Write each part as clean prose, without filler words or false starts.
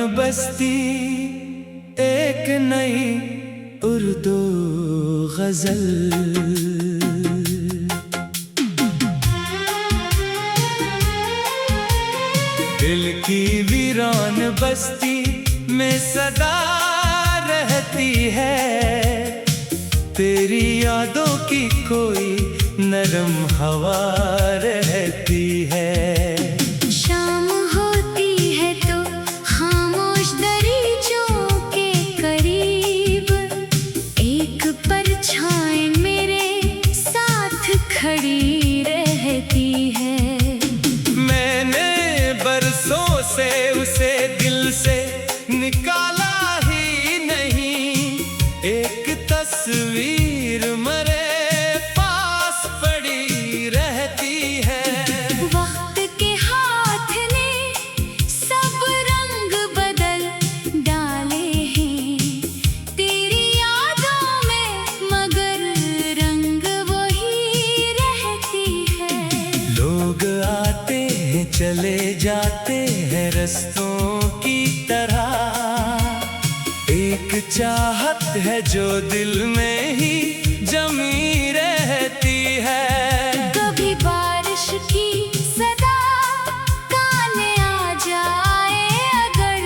बस्ती एक नई उर्दू गजल। दिल की वीरान बस्ती में सदा रहती है, तेरी यादों की कोई नरम हवा रहती है। शाम होती है तो खामोश दरीचों के करीब एक परछाई मेरे साथ खड़ी रहती है। मैंने बरसों से उसे दिल से निकाला ही नहीं, एक तस्वीर मरे पास पड़ी रहती है। वक्त के हाथ ने सब रंग बदल डाले हैं तेरी यादों में, मगर रंग वही रहती है। लोग आते हैं चले जाते हैं रस्तों की तरह, एक चाहत है जो दिल में ही जमी रहती है। कभी बारिश की सदा कान आ जाए अगर,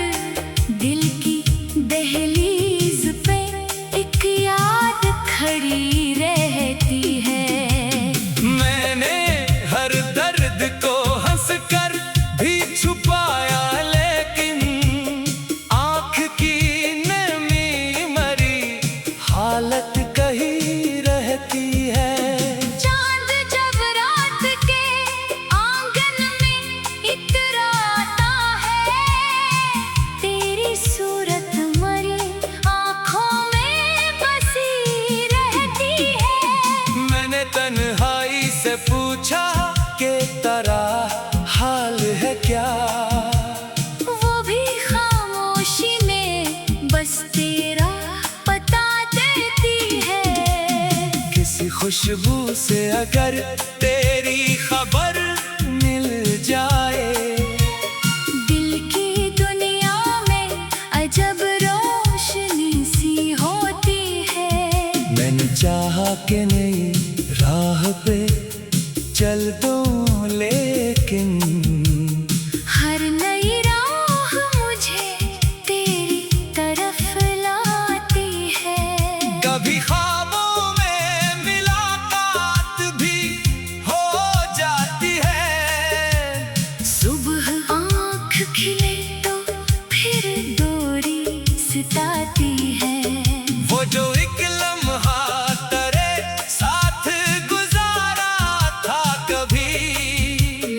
दिल की दहलीज पे एक याद खड़ी रहती है। मैंने हर दर्द को हंसकर भी छुपाया, लेकिन आँख की नमी मरी हालत कही रहती है। चांद जब रात के आंगन में इतराता है, तेरी सूरत मरी आँखों में बसी रहती है। मैंने तन्हाई से पूछा कि तेरा हाल है क्या, वो भी खामोशी में बस तेरा पता देती है। किसी खुशबू से अगर तेरी खबर मिल जाए, दिल की दुनिया में अजब रोशनी सी होती है। मैंने चाहा कि नई राह पे चल दूं, लेकिन हर नई राह मुझे तेरी तरफ लाती है। कभी ख्वाबों में मुलाकात भी हो जाती है। सुबह आँख खिले तो फिर दूरी सताती है। वो जो एक लम्हा तेरे साथ गुजारा था कभी,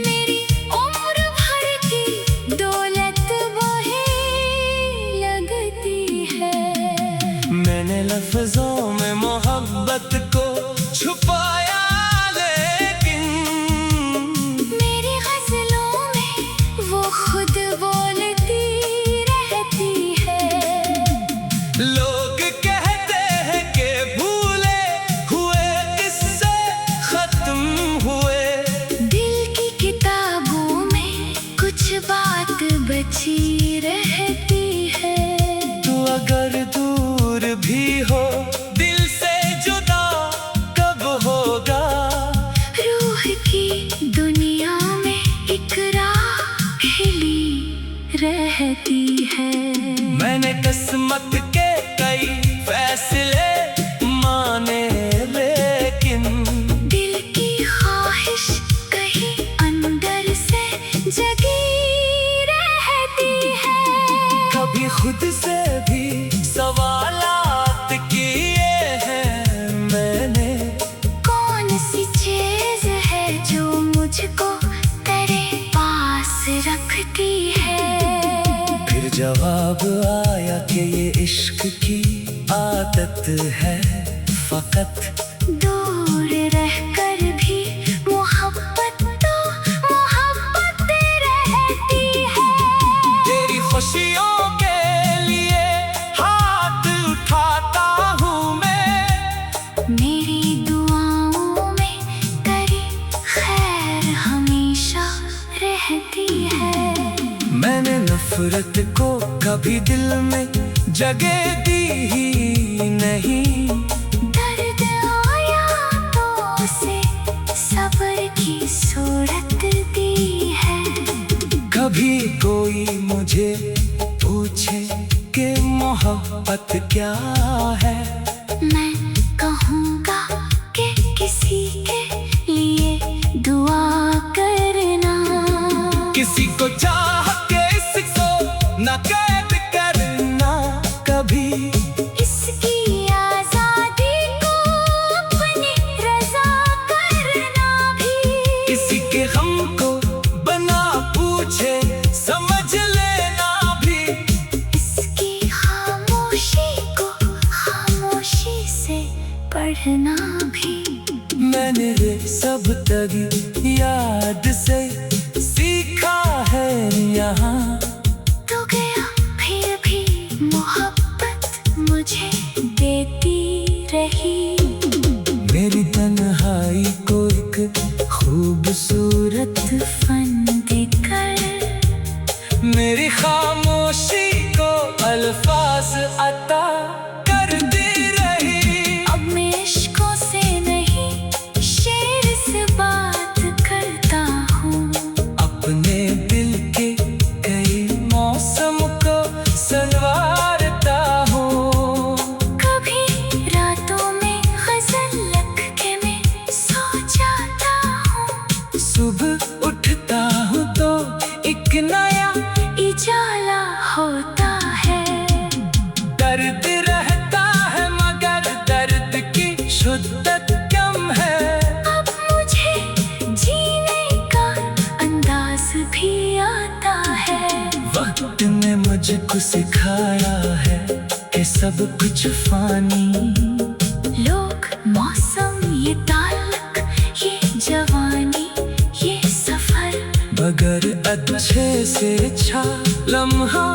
मेरी उम्र भर की दौलत वही लगती है। मैंने लफ्जों में मोहब्बत को छुपाया, लेकिन मेरी गज़लों में वो खुद बोलती रहती है। लोग कहते हैं कि भूले हुए किस्से खत्म हुए, दिल की किताबों में कुछ बात बची रहती है। तू अगर दूर भी हो दिल से जुदा कब होगा, रूह की दुनिया में एक राह खिली रहती है। मैंने किस्मत के कई फैसले माने, लेकिन दिल की ख्वाहिश कहीं अंदर से जगी रहती है। कभी खुद से भी सवालात किए हैं मैंने, कौन सी चीज है जो मुझको तेरे पास रखती है। फिर जवाब आया कि ये इश्क की आदत है, फकत दूर रहकर भी मोहब्बत तो मोहब्बत रहती है। तेरी खुशियों के लिए हाथ उठाता हूँ मैं, मेरी दुआओं में तेरी खैर हमेशा रहती है। मैंने नफरत को कभी कभी दिल में जगह दी ही नहीं। दर्द आया तो उसे सब्र की सूरत दी है। कभी कोई मुझे पूछे कि मोहब्बत क्या है, मैं कहूँगा कि किसी के लिए दुआ करना। किसी को चाह के इसको न कैद करना, कभी इसकी आजादी को अपनी रजा करना भी। किसी के गम को बना पूछे समझ लेना भी। इसकी खामोशी को खामोशी से पढ़ना भी। मैंने ये सब तेरी याद से सीखा है यहाँ। तो गया फिर भी मोहब्बत मुझे देती रही। मेरी तन्हाई को एक खूबसूरत फन देकर मेरी खामोशी को अल्फाज अता करती रही। अब मैं इश्कों से नहीं शेर से बात करता हूँ। अपने दिल के कई मौसम को संवारता हूँ। कभी रातों में गजल लिख के मैं सो जाता हूँ। सुबह उठता हूँ तो एक नया उजाला होता है। दर्द रहता है मगर दर्द की शिद्दत कम है। अब मुझे जीने का अंदाज भी आता है। वक्त ने मुझको सिखाया है कि सब कुछ फानी। लोग, मौसम, ये ताल्लुक, ये जवानी, ये सफर, मगर अच्छे से अच्छा लम्हा